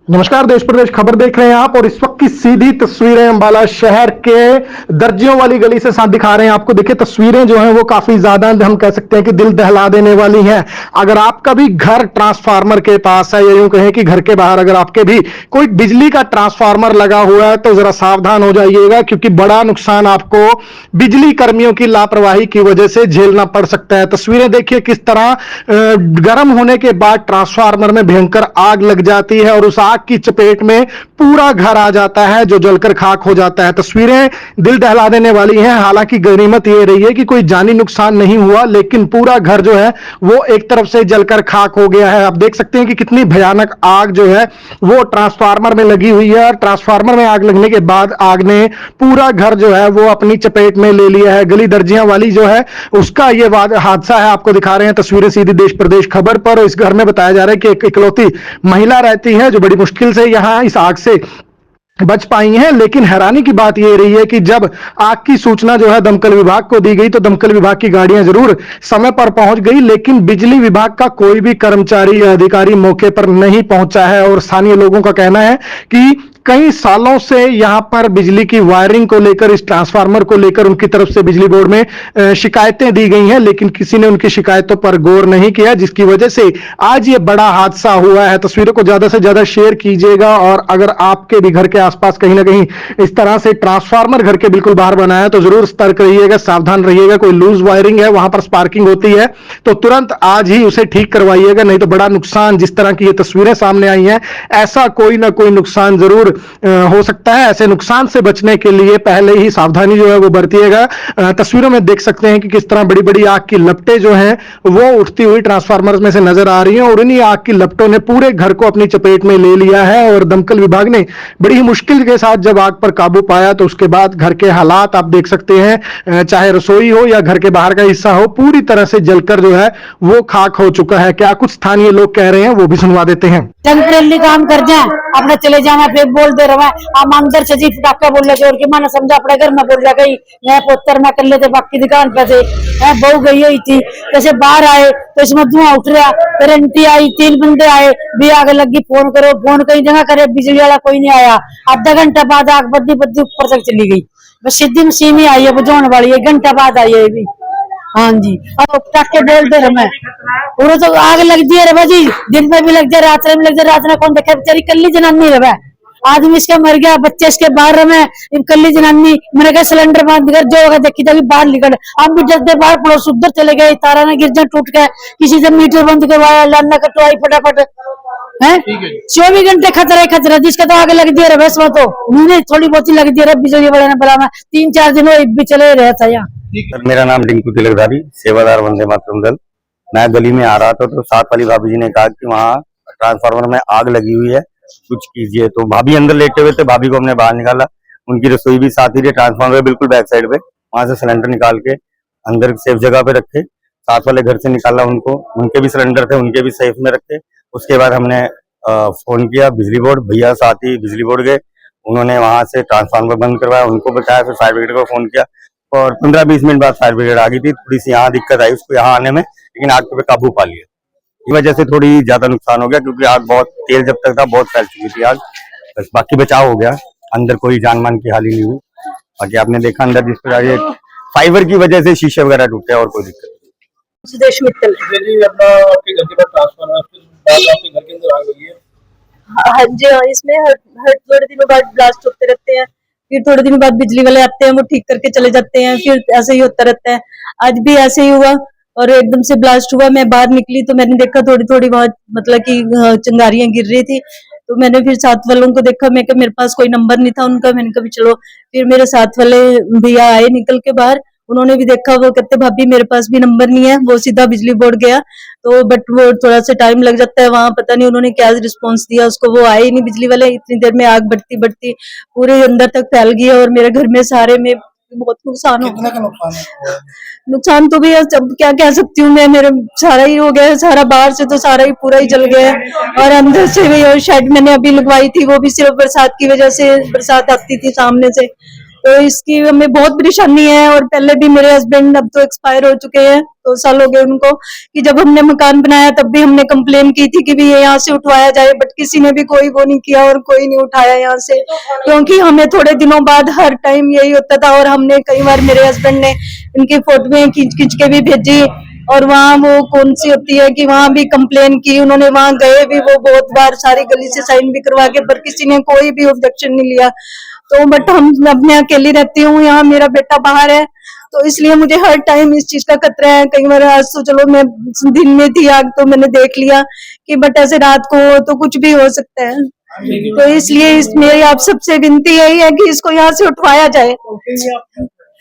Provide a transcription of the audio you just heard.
नमस्कार, देश प्रदेश खबर देख रहे हैं आप और इस वक्त की सीधी तस्वीरें अंबाला शहर के दर्जियों वाली गली से साथ दिखा रहे हैं आपको। देखिए तस्वीरें जो हैं वो काफी ज्यादा हम कह सकते हैं कि दिल दहला देने वाली हैं। अगर आपका भी घर ट्रांसफार्मर के पास है या यूं कहें कि घर के बाहर अगर आपके भी कोई बिजली का ट्रांसफार्मर लगा हुआ है तो जरा सावधान हो जाइएगा, क्योंकि बड़ा नुकसान आपको बिजली कर्मियों की लापरवाही की वजह से झेलना पड़ सकता है। तस्वीरें देखिए किस तरह गर्म होने के बाद ट्रांसफार्मर में भयंकर आग लग जाती है और उस आग की चपेट में पूरा घर आ जाता है जो जलकर खाक हो जाता है। तस्वीरें दिल दहला देने वाली हैं। हालांकि गनीमत ये रही है कि कोई जानी नुकसान नहीं हुआ, लेकिन पूरा घर जो है वो एक तरफ से जलकर खाक हो गया है। आप देख सकते हैं कि कितनी भयानक आग जो है वो ट्रांसफार्मर में लगी हुई है और ट्रांसफार्मर में आग लगने के बाद आग ने पूरा घर जो है वो अपनी चपेट में ले लिया है। गली दर्जियां वाली जो है उसका ये हादसा है, आपको दिखा रहे हैं तस्वीरें सीधी देश प्रदेश खबर पर। इस घर में बताया जा रहा है कि एक इकलौती महिला रहती है जो बड़ी मुश्किल से यहां इस आग से बच पाई हैं। लेकिन हैरानी की बात यह रही है कि जब आग की सूचना जो है दमकल विभाग को दी गई तो दमकल विभाग की गाड़ियां जरूर समय पर पहुंच गई, लेकिन बिजली विभाग का कोई भी कर्मचारी या अधिकारी मौके पर नहीं पहुंचा है। और स्थानीय लोगों का कहना है कि कई सालों से यहां पर बिजली की वायरिंग को लेकर, इस ट्रांसफार्मर को लेकर उनकी तरफ से बिजली बोर्ड में शिकायतें दी गई हैं, लेकिन किसी ने उनकी शिकायतों पर गौर नहीं किया, जिसकी वजह से आज ये बड़ा हादसा हुआ है। तस्वीरों को ज्यादा से ज्यादा शेयर कीजिएगा और अगर आपके भी घर के आसपास कहीं ना कहीं इस तरह से ट्रांसफार्मर घर के बिल्कुल बाहर बना है तो जरूर सतर्क रहिएगा, सावधान रहिएगा। कोई लूज वायरिंग है, वहां पर स्पार्किंग होती है तो तुरंत आज ही उसे ठीक करवाइएगा, नहीं तो बड़ा नुकसान, जिस तरह की ये तस्वीरें सामने आई हैं ऐसा कोई ना कोई नुकसान जरूर हो सकता है। ऐसे नुकसान से बचने के लिए पहले ही सावधानी जो है वो बरतिएगा। तस्वीरों में देख सकते हैं कि किस तरह बड़ी बड़ी आग की लपटें जो हैं वो उठती हुई ट्रांसफार्मर में से नजर आ रही हैं और इन्हीं आग की लपटों ने पूरे घर को अपनी चपेट में ले लिया है। और दमकल विभाग ने बड़ी ही मुश्किल के साथ जब आग पर काबू पाया तो उसके बाद घर के हालात आप देख सकते हैं, चाहे रसोई हो या घर के बाहर का हिस्सा हो, पूरी तरह से जलकर जो है वो खाक हो चुका है। क्या कुछ स्थानीय लोग कह रहे हैं वो भी सुनवा देते हैं। टेम्परेरी काम कर जाए अपने चले जाना, फिर बोल दे रहा हम अंदर से जी फटाका बोल लगे और कि मैंने समझा अपने घर में बोल गई यहाँ पोतर में कर लेते, बाकी दुकान पे थे बहू गई हुई थी। जैसे बाहर आए तो इसमें धुआं उठ रहा, फिर आंटी आई, 3 बंदे आए, भी आग लगी, फोन करो, फोन कई जगह करे, बिजली वाला कोई नहीं आया। आधा घंटा बाद आग बद्दी बद्दी ऊपर तक चली गई, बस सीधी मशीन ही आई है बुझाने वाली, 1 घंटा बाद आई है भी। हाँ जी, अब पटाखे बोलते रहे पूरा तो आग लग दी है जी, दिन में भी लग जाए, रात में भी लग जाए, रात में कौन देखे, बेचारी कल्ली जनानी रहे, आदमी इसके मर गया, बच्चे इसके बाहर में, कल्ली जनानी। मैंने कहा सिलेंडर बंद कर, जो होगा देखी तभी बाहर निकल। हम भी जल्दी बाहर पड़ोस उधर चले गए, तारा ने गिरजा टूट गए, किसी से मीटर बंद करवाया, लाना कटवाई फटाफट है। 24 घंटे खतरा ही खतरा, जिसका तो आगे लग दिया रहा बस, वो तो उन्होंने थोड़ी बहुत ही लग दिया रहा, बिजली वाले ने बोला, मैं 3-4 दिन भी चले रहा था यहाँ। मेरा नाम टिंकू तिलकधारी, सेवादार वंदे मातरम दल। मैं गली में आ रहा था तो साथ वाली भाभी जी ने कहा कि वहाँ ट्रांसफार्मर में आग लगी हुई है, कुछ कीजिए। तो भाभी अंदर लेटे हुए थे, भाभी को हमने बाहर निकाला, उनकी रसोई भी साथ ही थी, ट्रांसफार्मर बिल्कुल बैक साइड पे, वहां से सिलेंडर निकाल के अंदर सेफ जगह पे रखे। साथ वाले घर से निकाला उनको, उनके भी सिलेंडर थे, उनके भी सेफ में रखे। उसके बाद हमने फोन किया बिजली बोर्ड, भैया साथ ही बिजली बोर्ड गए, उन्होंने वहां से ट्रांसफार्मर बंद करवाया, उनको बताया, फिर फायर ब्रिगेड को फोन किया और 15-20 मिनट बाद फायर ब्रिगेड आ गई थी। थोड़ी सी यहाँ दिक्कत आई उसको यहाँ आने में, लेकिन आग पे काबू पा लिया। इस वजह से थोड़ी ज्यादा नुकसान हो गया, क्योंकि आग बहुत तेज जब तक था बहुत फैल चुकी थी आग। बस बाकी बचाव हो गया, अंदर कोई जान मान की हानि नहीं हुई। बाकी आपने देखा अंदर जिस प्रकार फाइबर की वजह से शीशे वगैरह टूटे और कोई दिक्कत नहीं। सुदेश मित्तल अपना आपके घर के पास ट्रांसफार्मर आपके घर के अंदर आग लगी है। हाँ जी, हाँ, इसमें हर थोड़े दिनों बाद ब्लास्ट होते रहते हैं, फिर थोड़े दिनों बाद बिजली वाले आते हैं, वो ठीक करके चले जाते हैं, फिर ऐसे ही होता रहता है। आज भी ऐसे ही हुआ और एकदम से ब्लास्ट हुआ। मैं बाहर निकली तो मैंने देखा थोड़ी थोड़ी बहुत मतलब कि चिंगारियां गिर रही थी, तो मैंने फिर साथ वालों को देखा, मैं मेरे पास कोई नंबर नहीं था उनका, मैंने कहा चलो, फिर मेरे साथ वाले भैया आए निकल के बाहर, उन्होंने भी देखा, वो कहते भाभी मेरे पास भी नंबर नहीं है, वो सीधा बिजली बोर्ड गया। तो बट वो थोड़ा सा टाइम लग जाता है वहां, पता नहीं उन्होंने क्या रिस्पांस दिया उसको, वो आए ही नहीं बिजली वाले। इतनी देर में आग बढ़ती बढ़ती पूरे अंदर तक फैल गई और मेरे घर में सारे में बहुत नुकसान हो गया। नुकसान तो भी अब क्या कह सकती हूँ मैं, मेरे सारा ही हो गया, सारा बाहर से तो सारा ही पूरा ही जल गया और अंदर से भी। और शेड मैंने अभी लगवाई थी, वो भी सिर्फ बरसात की वजह से, बरसात आती थी सामने से, तो इसकी हमें बहुत परेशानी है। और पहले भी मेरे हस्बैंड अब तो एक्सपायर हो चुके हैं, 2 साल हो गए उनको, कि जब हमने मकान बनाया तब भी हमने कंप्लेन की थी कि भी ये यहाँ से उठवाया जाए, बट किसी ने भी कोई वो नहीं किया और कोई नहीं उठाया यहाँ से, क्योंकि हमें थोड़े दिनों बाद हर टाइम यही होता था। और हमने कई बार, मेरे हस्बैंड ने इनकी फोटोएं खींच खींच के भी भेजी, और वहाँ वो कौन सी होती है कि वहाँ भी कंप्लेन की उन्होंने, वहाँ गए भी वो बहुत बार, सारी गली से साइन भी करवा के, पर किसी ने कोई भी ऑब्जेक्शन नहीं लिया। तो बट हम अपने अकेली रहती हूँ यहाँ, मेरा बेटा बाहर है, तो इसलिए मुझे हर टाइम इस चीज का खतरा है। कई बार आज तो चलो मैं दिन में थी, आग तो मैंने देख लिया कि, बट ऐसे रात को तो कुछ भी हो सकता है। तो इसलिए मेरी आप सबसे विनती यही है कि इसको यहाँ से उठवाया जाए।